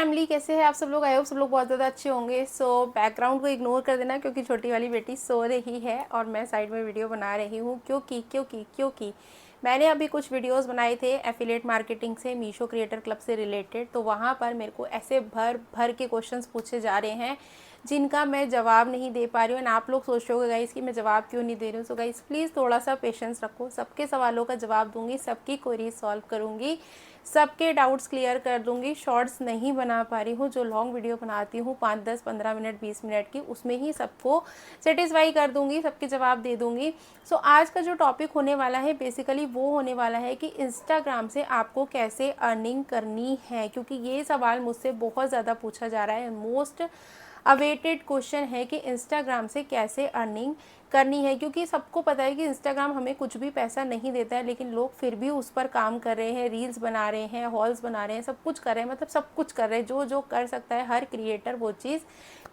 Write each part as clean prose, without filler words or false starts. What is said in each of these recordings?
Family, कैसे हैं आप सब लोग? आई होप सब लोग बहुत ज़्यादा अच्छे होंगे। सो बैकग्राउंड को इग्नोर कर देना क्योंकि छोटी वाली बेटी सो रही है और मैं साइड में वीडियो बना रही हूँ क्योंकि मैंने अभी कुछ वीडियोस बनाए थे एफिलिएट मार्केटिंग से, मीशो क्रिएटर क्लब से रिलेटेड। तो वहाँ पर मेरे को ऐसे भर भर के क्वेश्चंस पूछे जा रहे हैं जिनका मैं जवाब नहीं दे पा रही हूँ। एंड आप लोग सोच रहे हो गाइस कि मैं जवाब क्यों नहीं दे रही हूँ। सो गाइस प्लीज़ थोड़ा सा पेशेंस रखो, सबके सवालों का जवाब दूंगी, सबकी क्वेरीज सॉल्व करूँगी, सबके डाउट्स क्लियर कर दूंगी। शॉर्ट्स नहीं बना पा रही हूँ, जो लॉन्ग वीडियो बनाती हूँ 5, 10, 15 मिनट, 20 मिनट की, उसमें ही सबको सेटिस्फाई कर दूंगी, सबके जवाब दे दूंगी। सो आज का जो टॉपिक होने वाला है बेसिकली वो होने वाला है कि इंस्टाग्राम से आपको कैसे अर्निंग करनी है, क्योंकि ये सवाल मुझसे बहुत ज़्यादा पूछा जा रहा है। मोस्ट अवेटेड क्वेश्चन है कि इंस्टाग्राम से कैसे अर्निंग करनी है, क्योंकि सबको पता है कि इंस्टाग्राम हमें कुछ भी पैसा नहीं देता है, लेकिन लोग फिर भी उस पर काम कर रहे हैं, रील्स बना रहे हैं, हॉल्स बना रहे हैं, सब कुछ कर रहे हैं, मतलब सब कुछ कर रहे हैं, जो जो कर सकता है हर क्रिएटर वो चीज़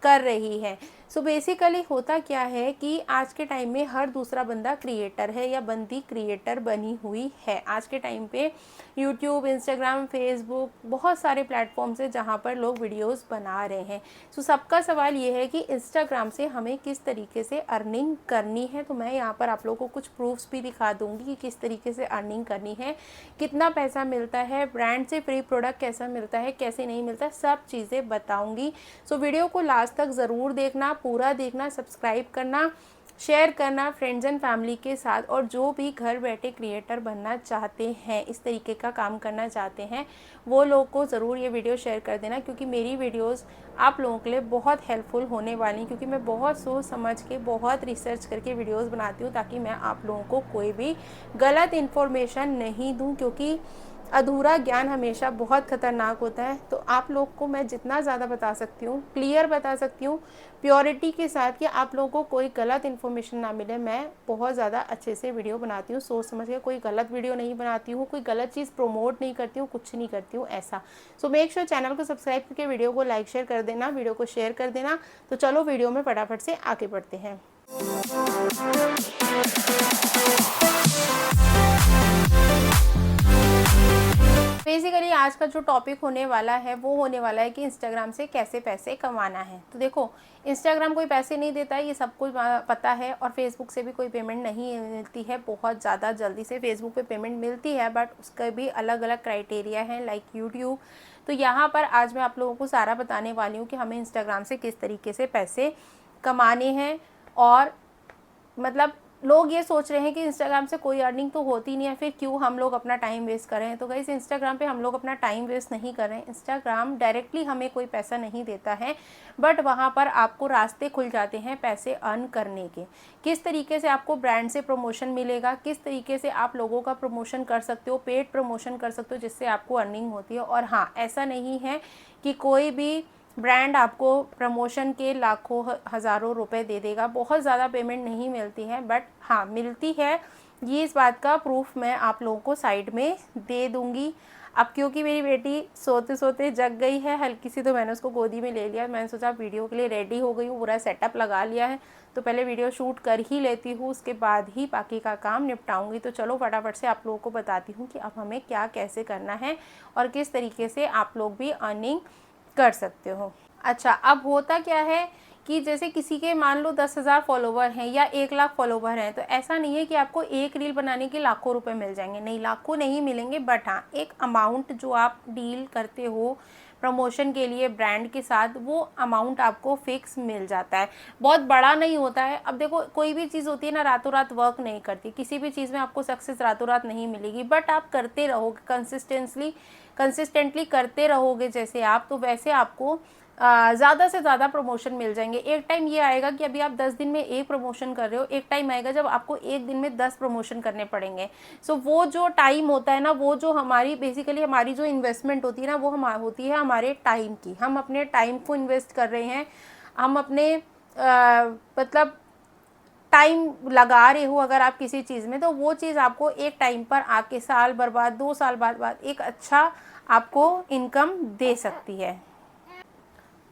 कर रही है। सो बेसिकली होता क्या है कि आज के टाइम में हर दूसरा बंदा क्रिएटर है या बंदी क्रिएटर बनी हुई है। आज के टाइम पे यूट्यूब, इंस्टाग्राम, फेसबुक, बहुत सारे प्लेटफॉर्म्स है जहाँ पर लोग वीडियोस बना रहे हैं। सो सबका सवाल ये है कि इंस्टाग्राम से हमें किस तरीके से अर्निंग करनी है। तो मैं यहाँ पर आप लोगों को कुछ प्रूफ्स भी दिखा दूँगी कि किस तरीके से अर्निंग करनी है, कितना पैसा मिलता है, ब्रांड से फ्री प्रोडक्ट कैसा मिलता है, कैसे नहीं मिलता, सब चीज़ें बताऊँगी। सो वीडियो को लास्ट तक ज़रूर देखना, पूरा देखना, सब्सक्राइब करना, शेयर करना फ्रेंड्स एंड फैमिली के साथ। और जो भी घर बैठे क्रिएटर बनना चाहते हैं, इस तरीके का काम करना चाहते हैं, वो लोग को ज़रूर ये वीडियो शेयर कर देना, क्योंकि मेरी वीडियोस आप लोगों के लिए बहुत हेल्पफुल होने वाली, क्योंकि मैं बहुत सोच समझ के, बहुत रिसर्च करके वीडियोस बनाती हूँ ताकि मैं आप लोगों को कोई भी गलत इन्फॉर्मेशन नहीं दूँ, क्योंकि अधूरा ज्ञान हमेशा बहुत ख़तरनाक होता है। तो आप लोग को मैं जितना ज़्यादा बता सकती हूँ, क्लियर बता सकती हूँ, प्योरिटी के साथ, कि आप लोगों को कोई गलत इन्फॉर्मेशन ना मिले, मैं बहुत ज़्यादा अच्छे से वीडियो बनाती हूँ, सोच समझ के। कोई गलत वीडियो नहीं बनाती हूँ, कोई गलत चीज़ प्रमोट नहीं करती हूँ, कुछ नहीं करती हूँ ऐसा। सो मेक श्योर चैनल को सब्सक्राइब करके वीडियो को लाइक शेयर कर देना, वीडियो को शेयर कर देना। तो चलो वीडियो में फटाफट से आगे बढ़ते हैं। बेसिकली आज का जो टॉपिक होने वाला है वो होने वाला है कि इंस्टाग्राम से कैसे पैसे कमाना है। तो देखो, इंस्टाग्राम कोई पैसे नहीं देता है, ये सबको पता है। और फेसबुक से भी कोई पेमेंट नहीं मिलती है बहुत ज़्यादा जल्दी से। फेसबुक पे पेमेंट मिलती है बट उसका भी अलग अलग क्राइटेरिया है, लाइक यूट्यूब। तो यहाँ पर आज मैं आप लोगों को सारा बताने वाली हूँ कि हमें इंस्टाग्राम से किस तरीके से पैसे कमाने हैं। और मतलब लोग ये सोच रहे हैं कि इंस्टाग्राम से कोई अर्निंग तो होती नहीं है, फिर क्यों हम लोग अपना टाइम वेस्ट कर रहे हैं। तो गाइस, इंस्टाग्राम पे हम लोग अपना टाइम वेस्ट नहीं कर रहे हैं। इंस्टाग्राम डायरेक्टली हमें कोई पैसा नहीं देता है, बट वहाँ पर आपको रास्ते खुल जाते हैं पैसे अर्न करने के। किस तरीके से आपको ब्रांड से प्रमोशन मिलेगा, किस तरीके से आप लोगों का प्रमोशन कर सकते हो, पेड प्रमोशन कर सकते हो, जिससे आपको अर्निंग होती है। और हाँ, ऐसा नहीं है कि कोई भी ब्रांड आपको प्रमोशन के लाखों हज़ारों रुपए दे देगा। बहुत ज़्यादा पेमेंट नहीं मिलती है, बट हाँ मिलती है। ये इस बात का प्रूफ मैं आप लोगों को साइड में दे दूँगी। अब क्योंकि मेरी बेटी सोते सोते जग गई है हल्की सी, तो मैंने उसको गोदी में ले लिया। मैंने सोचा वीडियो के लिए रेडी हो गई हूँ, पूरा सेटअप लगा लिया है, तो पहले वीडियो शूट कर ही लेती हूँ, उसके बाद ही बाकी का काम निपटाऊंगी। तो चलो फटाफट से आप लोगों को बताती हूँ कि अब हमें क्या कैसे करना है और किस तरीके से आप लोग भी अर्निंग कर सकते हो। अच्छा, अब होता क्या है कि जैसे किसी के मान लो 10,000 फॉलोवर हैं या 1 लाख फॉलोवर हैं, तो ऐसा नहीं है कि आपको एक रील बनाने के लाखों रुपए मिल जाएंगे। नहीं, लाखों नहीं मिलेंगे, बट हाँ एक अमाउंट जो आप डील करते हो प्रमोशन के लिए ब्रांड के साथ, वो अमाउंट आपको फिक्स मिल जाता है। बहुत बड़ा नहीं होता है। अब देखो, कोई भी चीज़ होती है ना, रातों रात वर्क नहीं करती। किसी भी चीज़ में आपको सक्सेस रातों रात नहीं मिलेगी, बट आप करते रहोगे, कंसिस्टेंटली करते रहोगे जैसे आप, तो वैसे आपको ज़्यादा से ज़्यादा प्रमोशन मिल जाएंगे। एक टाइम ये आएगा कि अभी आप 10 दिन में एक प्रमोशन कर रहे हो, एक टाइम आएगा जब आपको एक दिन में 10 प्रमोशन करने पड़ेंगे। सो वो जो टाइम होता है ना, वो जो हमारी बेसिकली हमारी जो इन्वेस्टमेंट होती है ना, वो होती है हमारे टाइम की। हम अपने टाइम को इन्वेस्ट कर रहे हैं, हम अपने मतलब टाइम लगा रहे हो अगर आप किसी चीज़ में, तो वो चीज़ आपको एक टाइम पर आके साल बर्बाद 2 साल बाद एक अच्छा आपको इनकम दे सकती है।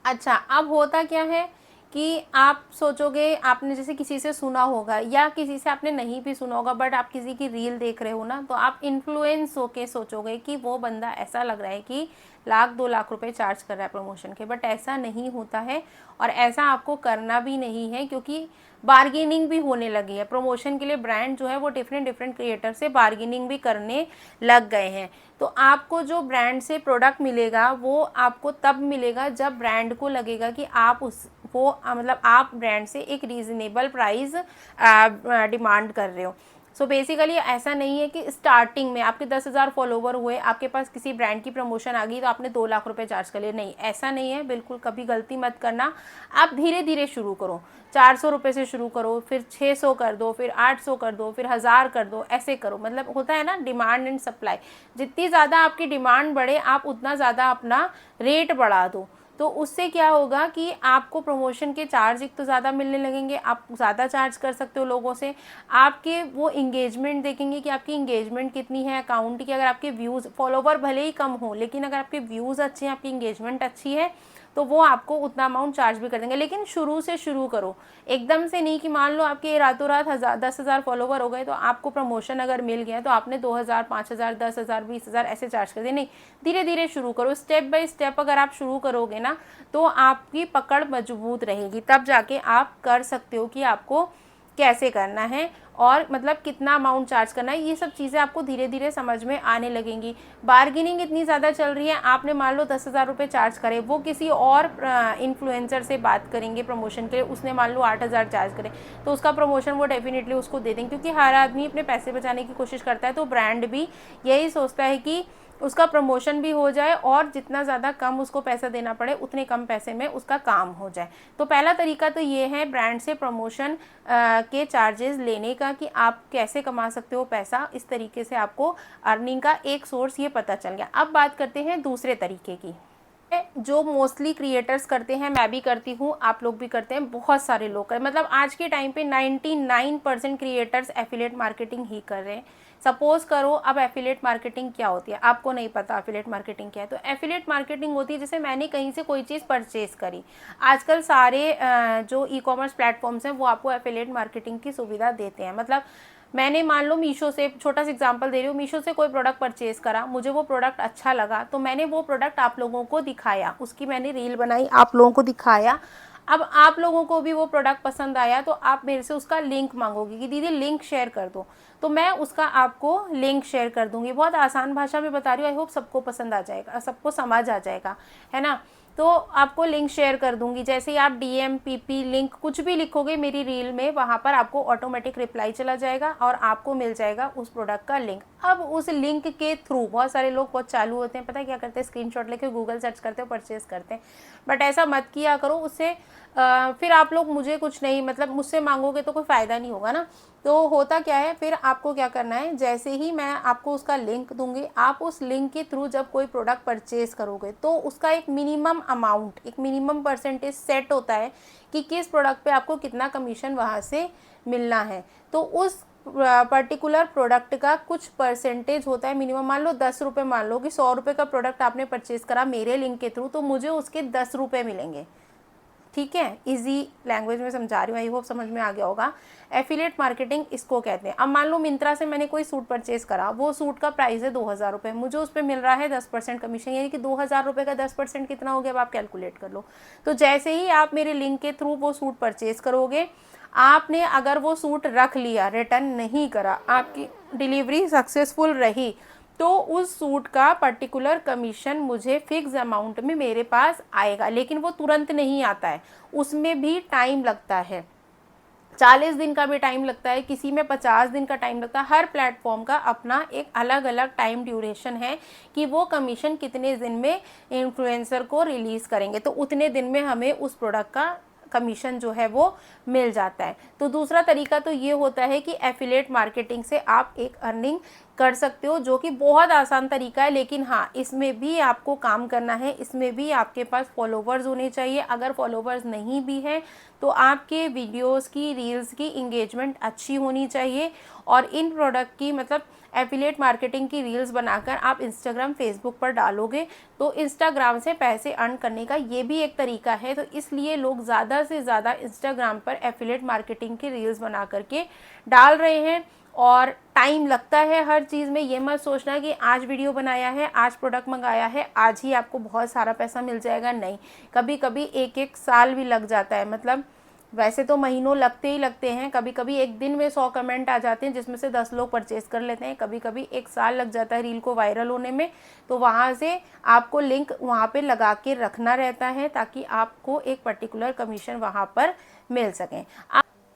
अच्छा, अब होता क्या है कि आप सोचोगे, आपने जैसे किसी से सुना होगा या किसी से आपने नहीं भी सुना होगा, बट आप किसी की रील देख रहे हो ना, तो आप इन्फ्लुएंस होके सोचोगे कि वो बंदा ऐसा लग रहा है कि 1,00,000-2,00,000 रुपए चार्ज कर रहा है प्रमोशन के। बट ऐसा नहीं होता है और ऐसा आपको करना भी नहीं है, क्योंकि बार्गेनिंग भी होने लगी है प्रमोशन के लिए। ब्रांड जो है वो डिफरेंट डिफरेंट क्रिएटर से बार्गेनिंग भी करने लग गए हैं। तो आपको जो ब्रांड से प्रोडक्ट मिलेगा वो आपको तब मिलेगा जब ब्रांड को लगेगा कि आप मतलब आप ब्रांड से एक रीज़नेबल प्राइस डिमांड कर रहे हो। सो बेसिकली ऐसा नहीं है कि स्टार्टिंग में आपके 10,000 फॉलोवर हुए, आपके पास किसी ब्रांड की प्रमोशन आ गई तो आपने 2,00,000 रुपए चार्ज कर लिए। नहीं, ऐसा नहीं है, बिल्कुल कभी गलती मत करना। आप धीरे धीरे शुरू करो, 400 रुपये से शुरू करो, फिर 600 कर दो, फिर 800 कर दो, फिर 1,000 कर दो, ऐसे करो। मतलब होता है ना, डिमांड एंड सप्लाई, जितनी ज़्यादा आपकी डिमांड बढ़े आप उतना ज़्यादा अपना रेट बढ़ा दो। तो उससे क्या होगा कि आपको प्रमोशन के चार्ज एक तो ज़्यादा मिलने लगेंगे, आप ज़्यादा चार्ज कर सकते हो लोगों से। आपके वो इंगेजमेंट देखेंगे कि आपकी इंगेजमेंट कितनी है अकाउंट की। अगर आपके व्यूज़, फॉलोवर भले ही कम हो, लेकिन अगर आपके व्यूज़ अच्छे हैं, आपकी इंगेजमेंट अच्छी है, तो वो आपको उतना अमाउंट चार्ज भी कर देंगे। लेकिन शुरू से शुरू करो, एकदम से नहीं कि मान लो आपके रातों रात 10,000 फॉलोवर हो गए तो आपको प्रमोशन अगर मिल गया तो आपने 2,000, 5,000, 10,000, 20,000 ऐसे चार्ज कर दिए। नहीं, धीरे धीरे शुरू करो, स्टेप बाय स्टेप अगर आप शुरू करोगे ना तो आपकी पकड़ मजबूत रहेगी, तब जाके आप कर सकते हो कि आपको कैसे करना है और मतलब कितना अमाउंट चार्ज करना है। ये सब चीज़ें आपको धीरे धीरे समझ में आने लगेंगी। बार्गेनिंग इतनी ज़्यादा चल रही है, आपने मान लो 10,000 रुपये चार्ज करे, वो किसी और इन्फ्लुएंसर से बात करेंगे प्रमोशन के लिए, उसने मान लो 8,000 चार्ज करे, तो उसका प्रमोशन वो डेफिनेटली उसको दे देंगे, क्योंकि हर आदमी अपने पैसे बचाने की कोशिश करता है। तो ब्रांड भी यही सोचता है कि उसका प्रमोशन भी हो जाए और जितना ज़्यादा कम उसको पैसा देना पड़े उतने कम पैसे में उसका काम हो जाए। तो पहला तरीका तो ये है ब्रांड से प्रमोशन के चार्जेस लेने का, कि आप कैसे कमा सकते हो पैसा। इस तरीके से आपको अर्निंग का एक सोर्स ये पता चल गया। अब बात करते हैं दूसरे तरीके की, जो मोस्टली क्रिएटर्स करते हैं, मैं भी करती हूँ, आप लोग भी करते हैं, बहुत सारे लोग कर, मतलब आज के टाइम पे 99% क्रिएटर्स एफिलिएट मार्केटिंग ही कर रहे हैं। सपोज करो, अब एफिलिएट मार्केटिंग क्या होती है, आपको नहीं पता एफिलिएट मार्केटिंग क्या है, तो एफिलिएट मार्केटिंग होती है जैसे मैंने कहीं से कोई चीज़ परचेज करी। आजकल सारे जो ई कॉमर्स प्लेटफॉर्म्स हैं वो आपको एफिलिएट मार्केटिंग की सुविधा देते हैं। मतलब मैंने मान लो मीशो से, छोटा सा एग्जांपल दे रही हूँ, मीशो से कोई प्रोडक्ट परचेज करा, मुझे वो प्रोडक्ट अच्छा लगा तो मैंने वो प्रोडक्ट आप लोगों को दिखाया, उसकी मैंने रील बनाई, आप लोगों को दिखाया। अब आप लोगों को भी वो प्रोडक्ट पसंद आया तो आप मेरे से उसका लिंक मांगोगे कि दीदी लिंक शेयर कर दो, तो मैं उसका आपको लिंक शेयर कर दूंगी। बहुत आसान भाषा में बता रही हूँ, आई होप सबको पसंद आ जाएगा, सबको समझ आ जाएगा, है ना। तो आपको लिंक शेयर कर दूंगी, जैसे ही आप DM PP लिंक कुछ भी लिखोगे मेरी रील में, वहाँ पर आपको ऑटोमेटिक रिप्लाई चला जाएगा और आपको मिल जाएगा उस प्रोडक्ट का लिंक। अब उस लिंक के थ्रू बहुत सारे लोग बहुत चालू होते हैं, पता है क्या करते हैं, स्क्रीनशॉट लेके गूगल सर्च करते हो, परचेज करते हैं। बट ऐसा मत किया करो, उससे फिर आप लोग मुझे कुछ नहीं, मतलब मुझसे मांगोगे तो कोई फ़ायदा नहीं होगा ना। तो होता क्या है, फिर आपको क्या करना है, जैसे ही मैं आपको उसका लिंक दूंगी, आप उस लिंक के थ्रू जब कोई प्रोडक्ट परचेज करोगे तो उसका एक मिनिमम अमाउंट, एक मिनिमम परसेंटेज सेट होता है कि किस प्रोडक्ट पे आपको कितना कमीशन वहाँ से मिलना है। तो उस पर्टिकुलर प्रोडक्ट का कुछ परसेंटेज होता है मिनिमम। मान लो 10 रुपये, मान लो कि 100 रुपये का प्रोडक्ट आपने परचेज करा मेरे लिंक के थ्रू, तो मुझे उसके 10 रुपये मिलेंगे। ठीक है, इजी लैंग्वेज में समझा रही हूँ, आई होप समझ में आ गया होगा। एफिलिएट मार्केटिंग इसको कहते हैं। अब मान लो मिंत्रा से मैंने कोई सूट परचेज करा, वो सूट का प्राइस है 2,000 रुपये, मुझे उस पर मिल रहा है 10% कमीशन, यानी कि 2,000 रुपये का 10% कितना हो गया, अब आप कैलकुलेट कर लो। तो जैसे ही आप मेरे लिंक के थ्रू वो सूट परचेज करोगे, आपने अगर वो सूट रख लिया, रिटर्न नहीं करा, आपकी डिलीवरी सक्सेसफुल रही, तो उस सूट का पर्टिकुलर कमीशन मुझे फिक्स अमाउंट में मेरे पास आएगा। लेकिन वो तुरंत नहीं आता है, उसमें भी टाइम लगता है, 40 दिन का भी टाइम लगता है, किसी में 50 दिन का टाइम लगता है। हर प्लेटफॉर्म का अपना एक अलग अलग टाइम ड्यूरेशन है कि वो कमीशन कितने दिन में इन्फ्लुएंसर को रिलीज़ करेंगे, तो उतने दिन में हमें उस प्रोडक्ट का कमीशन जो है वो मिल जाता है। तो दूसरा तरीका तो ये होता है कि एफिलिएट मार्केटिंग से आप एक अर्निंग कर सकते हो, जो कि बहुत आसान तरीका है। लेकिन हाँ, इसमें भी आपको काम करना है, इसमें भी आपके पास फॉलोवर्स होने चाहिए। अगर फॉलोवर्स नहीं भी हैं तो आपके वीडियोस की, रील्स की इंगेजमेंट अच्छी होनी चाहिए और इन प्रोडक्ट की, मतलब एफिलिएट मार्केटिंग की रील्स बनाकर आप इंस्टाग्राम, फेसबुक पर डालोगे तो इंस्टाग्राम से पैसे अर्न करने का ये भी एक तरीका है। तो इसलिए लोग ज़्यादा से ज़्यादा इंस्टाग्राम पर एफिलिएट मार्केटिंग की रील्स बना करके डाल रहे हैं। और टाइम लगता है हर चीज़ में, ये मत सोचना कि आज वीडियो बनाया है, आज प्रोडक्ट मंगाया है, आज ही आपको बहुत सारा पैसा मिल जाएगा। नहीं, कभी कभी एक एक साल भी लग जाता है। मतलब वैसे तो महीनों लगते ही लगते हैं, कभी कभी एक दिन में 100 कमेंट आ जाते हैं जिसमें से 10 लोग परचेज कर लेते हैं, कभी कभी एक साल लग जाता है रील को वायरल होने में। तो वहाँ से आपको लिंक वहाँ पे लगा के रखना रहता है ताकि आपको एक पर्टिकुलर कमीशन वहाँ पर मिल सकें।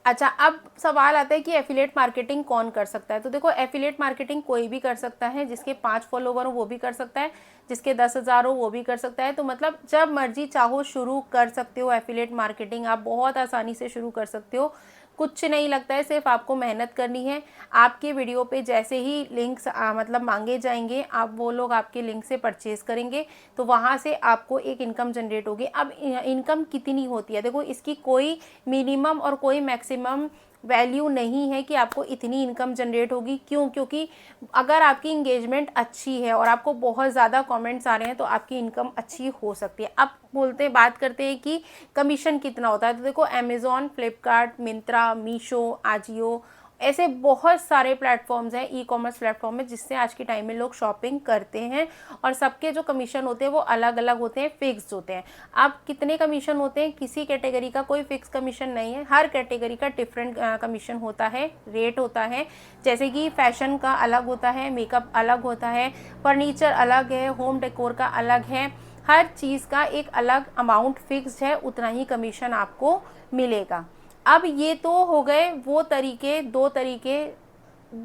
अच्छा, अब सवाल आता है कि एफिलिएट मार्केटिंग कौन कर सकता है। तो देखो, एफिलिएट मार्केटिंग कोई भी कर सकता है, जिसके 5 फॉलोवर हो वो भी कर सकता है, जिसके 10,000 हो वो भी कर सकता है। तो मतलब जब मर्जी चाहो शुरू कर सकते हो एफिलिएट मार्केटिंग, आप बहुत आसानी से शुरू कर सकते हो। कुछ नहीं लगता है, सिर्फ आपको मेहनत करनी है। आपके वीडियो पे जैसे ही लिंक्स मतलब मांगे जाएंगे, आप वो लोग आपके लिंक से परचेज करेंगे तो वहाँ से आपको एक इनकम जनरेट होगी। अब इनकम कितनी होती है, देखो इसकी कोई मिनिमम और कोई मैक्सिमम वैल्यू नहीं है कि आपको इतनी इनकम जनरेट होगी। क्यों? क्योंकि अगर आपकी इंगेजमेंट अच्छी है और आपको बहुत ज़्यादा कमेंट्स आ रहे हैं तो आपकी इनकम अच्छी हो सकती है। अब बात करते हैं कि कमीशन कितना होता है। तो देखो, अमेज़ॉन, फ्लिपकार्ट, मिंत्रा, मीशो, आजियो, ऐसे बहुत सारे प्लेटफॉर्म्स हैं, ई कॉमर्स प्लेटफॉर्म है, जिससे आज के टाइम में लोग शॉपिंग करते हैं। और सबके जो कमीशन होते हैं वो अलग अलग होते हैं, फिक्स होते हैं। अब कितने कमीशन होते हैं, किसी कैटेगरी का कोई फिक्स कमीशन नहीं है, हर कैटेगरी का डिफरेंट कमीशन होता है, रेट होता है। जैसे कि फैशन का अलग होता है, मेकअप अलग होता है, फर्नीचर अलग है, होम डेकोर का अलग है। हर चीज़ का एक अलग अमाउंट फिक्स्ड है, उतना ही कमीशन आपको मिलेगा। अब ये तो हो गए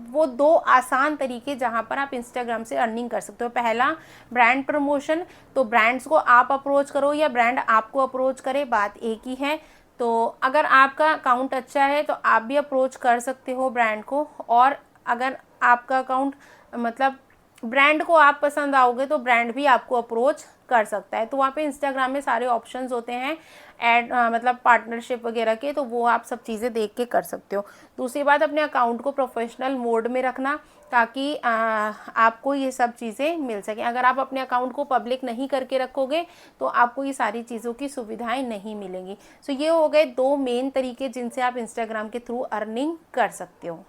वो दो आसान तरीके जहां पर आप इंस्टाग्राम से अर्निंग कर सकते हो। पहला, ब्रांड प्रमोशन। तो ब्रांड्स को आप अप्रोच करो या ब्रांड आपको अप्रोच करे, बात एक ही है। तो अगर आपका अकाउंट अच्छा है तो आप भी अप्रोच कर सकते हो ब्रांड को। और अगर आपका अकाउंट मतलब ब्रांड को आप पसंद आओगे तो ब्रांड भी आपको अप्रोच कर सकता है। तो वहाँ पे इंस्टाग्राम में सारे ऑप्शंस होते हैं एड मतलब पार्टनरशिप वगैरह के, तो वो आप सब चीज़ें देख के कर सकते हो। दूसरी बात, अपने अकाउंट को प्रोफेशनल मोड में रखना ताकि आपको ये सब चीज़ें मिल सकें। अगर आप अपने अकाउंट को पब्लिक नहीं करके रखोगे तो आपको ये सारी चीज़ों की सुविधाएं नहीं मिलेंगी। सो ये हो गए 2 मेन तरीके जिनसे आप इंस्टाग्राम के थ्रू अर्निंग कर सकते हो।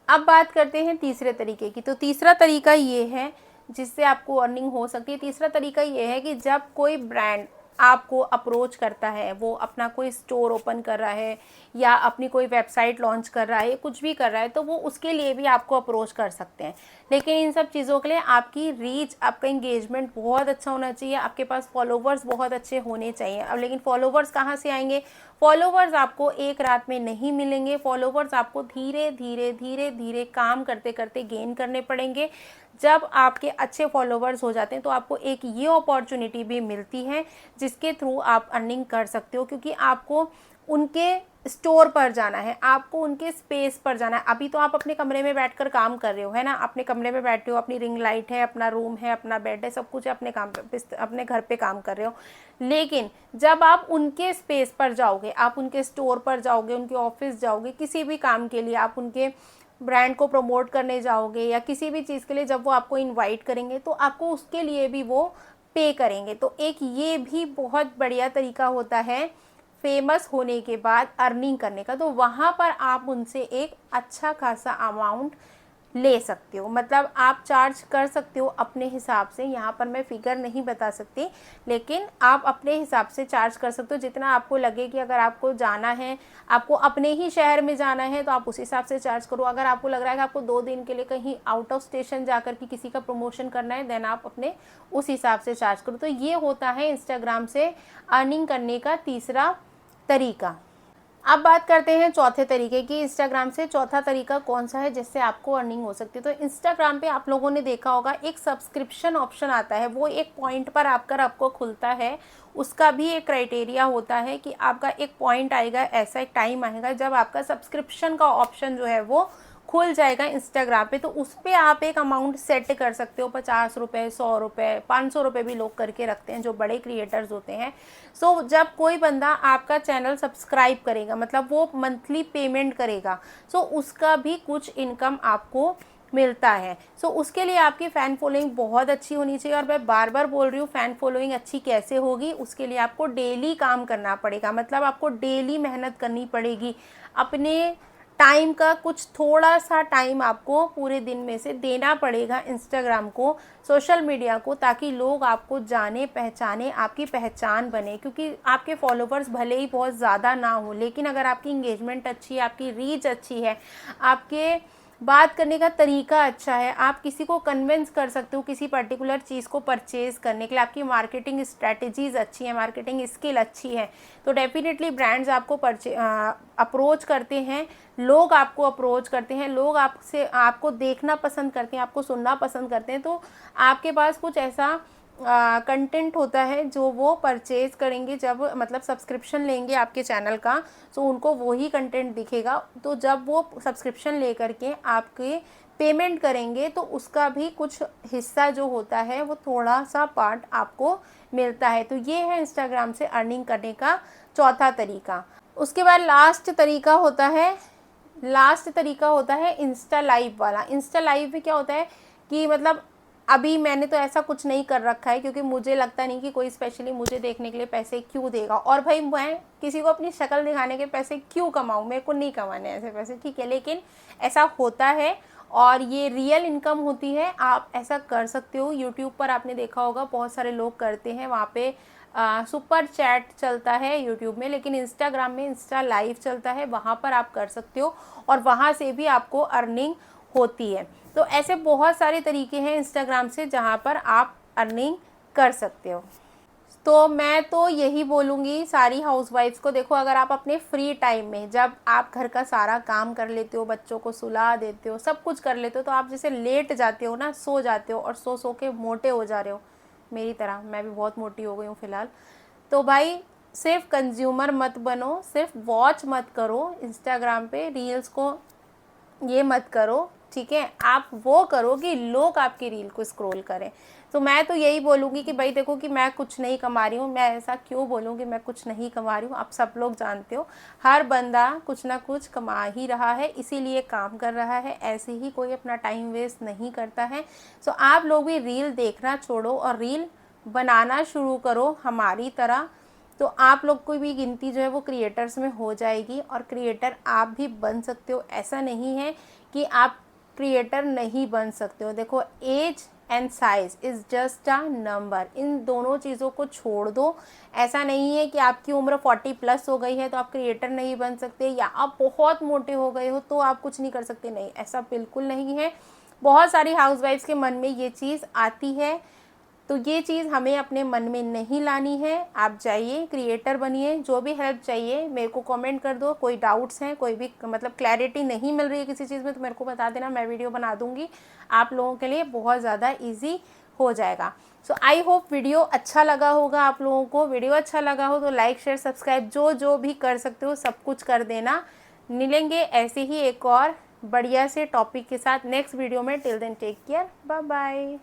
अब बात करते हैं तीसरे तरीके की। तो तीसरा तरीका ये है जिससे आपको अर्निंग हो सकती है। तीसरा तरीका ये है कि जब कोई ब्रांड आपको अप्रोच करता है, वो अपना कोई स्टोर ओपन कर रहा है या अपनी कोई वेबसाइट लॉन्च कर रहा है, कुछ भी कर रहा है, तो वो उसके लिए भी आपको अप्रोच कर सकते हैं। लेकिन इन सब चीज़ों के लिए आपकी रीच, आपका इंगेजमेंट बहुत अच्छा होना चाहिए, आपके पास फॉलोवर्स बहुत अच्छे होने चाहिए। अब लेकिन फॉलोवर्स कहाँ से आएंगे? फॉलोवर्स आपको एक रात में नहीं मिलेंगे। फॉलोवर्स आपको धीरे धीरे धीरे धीरे काम करते करते गेन करने पड़ेंगे। जब आपके अच्छे फॉलोवर्स हो जाते हैं तो आपको एक ये अपॉर्चुनिटी भी मिलती है जिसके थ्रू आप अर्निंग कर सकते हो, क्योंकि आपको उनके स्टोर पर जाना है, आपको उनके स्पेस पर जाना है। अभी तो आप अपने कमरे में बैठकर काम कर रहे हो, है ना, अपने कमरे में बैठे हो, अपनी रिंग लाइट है, अपना रूम है, अपना बेड है, सब कुछ है, अपने काम पे अपने घर पे काम कर रहे हो। लेकिन जब आप उनके स्पेस पर जाओगे, आप उनके स्टोर पर जाओगे, उनके ऑफिस जाओगे, किसी भी काम के लिए आप उनके ब्रांड को प्रमोट करने जाओगे या किसी भी चीज़ के लिए जब वो आपको इनवाइट करेंगे तो आपको उसके लिए भी वो पे करेंगे। तो एक ये भी बहुत बढ़िया तरीका होता है फेमस होने के बाद अर्निंग करने का। तो वहाँ पर आप उनसे एक अच्छा खासा अमाउंट ले सकते हो, मतलब आप चार्ज कर सकते हो अपने हिसाब से। यहाँ पर मैं फिगर नहीं बता सकती, लेकिन आप अपने हिसाब से चार्ज कर सकते हो जितना आपको लगे कि अगर आपको जाना है, आपको अपने ही शहर में जाना है तो आप उस हिसाब से चार्ज करो। अगर आपको लग रहा है कि आपको 2 दिन के लिए कहीं आउट ऑफ स्टेशन जाकर के किसी का प्रमोशन करना है, देन आप अपने उस हिसाब से चार्ज करो। तो ये होता है इंस्टाग्राम से अर्निंग करने का तीसरा तरीका। अब बात करते हैं चौथे तरीके की। इंस्टाग्राम से चौथा तरीका कौन सा है जिससे आपको अर्निंग हो सकती है। तो इंस्टाग्राम पे आप लोगों ने देखा होगा एक सब्सक्रिप्शन ऑप्शन आता है, वो एक पॉइंट पर आकर आपको खुलता है। उसका भी एक क्राइटेरिया होता है कि आपका एक पॉइंट आएगा, ऐसा एक टाइम आएगा जब आपका सब्सक्रिप्शन का ऑप्शन जो है वो खुल जाएगा इंस्टाग्राम पे। तो उस पर आप एक अमाउंट सेट कर सकते हो, 50 रुपये, 100 रुपये, 500 रुपये भी लोग करके रखते हैं जो बड़े क्रिएटर्स होते हैं। सो जब कोई बंदा आपका चैनल सब्सक्राइब करेगा, मतलब वो मंथली पेमेंट करेगा, सो उसका भी कुछ इनकम आपको मिलता है। सो उसके लिए आपकी फ़ैन फॉलोइंग बहुत अच्छी होनी चाहिए। और मैं बार बार बोल रही हूँ, फ़ैन फॉलोइंग अच्छी कैसे होगी, उसके लिए आपको डेली काम करना पड़ेगा, मतलब आपको डेली मेहनत करनी पड़ेगी। अपने टाइम का कुछ थोड़ा सा टाइम आपको पूरे दिन में से देना पड़ेगा इंस्टाग्राम को, सोशल मीडिया को, ताकि लोग आपको जाने पहचाने, आपकी पहचान बने। क्योंकि आपके फॉलोवर्स भले ही बहुत ज़्यादा ना हो, लेकिन अगर आपकी इंगेजमेंट अच्छी है, आपकी रीच अच्छी है, आपके बात करने का तरीका अच्छा है, आप किसी को कन्विंस कर सकते हो किसी पर्टिकुलर चीज़ को परचेज़ करने के लिए, आपकी मार्केटिंग स्ट्रैटेजीज़ अच्छी हैं, मार्केटिंग स्किल अच्छी है, तो डेफिनेटली ब्रांड्स आपको अप्रोच करते हैं, लोग आपको अप्रोच करते हैं, लोग आपको देखना पसंद करते हैं, आपको सुनना पसंद करते हैं। तो आपके पास कुछ ऐसा कंटेंट होता है जो वो परचेज़ करेंगे, जब मतलब सब्सक्रिप्शन लेंगे आपके चैनल का, तो उनको वही कंटेंट दिखेगा। तो जब वो सब्सक्रिप्शन लेकर के आपके पेमेंट करेंगे, तो उसका भी कुछ हिस्सा जो होता है वो थोड़ा सा पार्ट आपको मिलता है। तो ये है इंस्टाग्राम से अर्निंग करने का चौथा तरीका। उसके बाद लास्ट तरीका होता है इंस्टा लाइव वाला। इंस्टा लाइव में क्या होता है कि मतलब अभी मैंने तो ऐसा कुछ नहीं कर रखा है, क्योंकि मुझे लगता नहीं कि कोई स्पेशली मुझे देखने के लिए पैसे क्यों देगा, और भाई मैं किसी को अपनी शक्ल दिखाने के पैसे क्यों कमाऊँ, मेरे को नहीं कमाने ऐसे पैसे, ठीक है। लेकिन ऐसा होता है और ये रियल इनकम होती है, आप ऐसा कर सकते हो। यूट्यूब पर आपने देखा होगा बहुत सारे लोग करते हैं, वहाँ पे सुपर चैट चलता है यूट्यूब में, लेकिन इंस्टाग्राम में इंस्टा लाइव चलता है, वहाँ पर आप कर सकते हो और वहाँ से भी आपको अर्निंग होती है। तो ऐसे बहुत सारे तरीके हैं इंस्टाग्राम से जहाँ पर आप अर्निंग कर सकते हो। तो मैं तो यही बोलूँगी सारी हाउसवाइफ्स को, देखो अगर आप अपने फ्री टाइम में, जब आप घर का सारा काम कर लेते हो, बच्चों को सुला देते हो, सब कुछ कर लेते हो, तो आप जैसे लेट जाते हो ना, सो जाते हो और सो के मोटे हो जा रहे हो, मेरी तरह मैं भी बहुत मोटी हो गई हूँ फ़िलहाल। तो भाई सिर्फ कंज्यूमर मत बनो, सिर्फ वॉच मत करो इंस्टाग्राम पे रील्स को, ये मत करो, ठीक है। आप वो करो कि लोग आपकी रील को स्क्रॉल करें। तो मैं तो यही बोलूँगी कि भाई देखो कि मैं कुछ नहीं कमा रही हूँ, मैं ऐसा क्यों बोलूँ कि मैं कुछ नहीं कमा रही हूँ। आप सब लोग जानते हो हर बंदा कुछ ना कुछ कमा ही रहा है, इसीलिए काम कर रहा है, ऐसे ही कोई अपना टाइम वेस्ट नहीं करता है। सो आप लोग भी रील देखना छोड़ो और रील बनाना शुरू करो हमारी तरह। तो आप लोग को भी गिनती जो है वो क्रिएटर्स में हो जाएगी और क्रिएटर आप भी बन सकते हो। ऐसा नहीं है कि आप क्रिएटर नहीं बन सकते हो। देखो age and size is just a number, इन दोनों चीज़ों को छोड़ दो। ऐसा नहीं है कि आपकी उम्र 40+ हो गई है तो आप क्रिएटर नहीं बन सकते, या आप बहुत मोटे हो गए हो तो आप कुछ नहीं कर सकते, नहीं, ऐसा बिल्कुल नहीं है। बहुत सारी हाउसवाइफ्स के मन में ये चीज़ आती है, तो ये चीज़ हमें अपने मन में नहीं लानी है। आप जाइए क्रिएटर बनिए। जो भी हेल्प चाहिए मेरे को कमेंट कर दो, कोई डाउट्स हैं, कोई भी मतलब क्लैरिटी नहीं मिल रही है किसी चीज़ में, तो मेरे को बता देना, मैं वीडियो बना दूँगी, आप लोगों के लिए बहुत ज़्यादा ईजी हो जाएगा। सो आई होप वीडियो अच्छा लगा होगा आप लोगों को। वीडियो अच्छा लगा हो तो लाइक शेयर सब्सक्राइब जो भी कर सकते हो सब कुछ कर देना। मिलेंगे ऐसे ही एक और बढ़िया से टॉपिक के साथ नेक्स्ट वीडियो में। Till then take care, bye bye.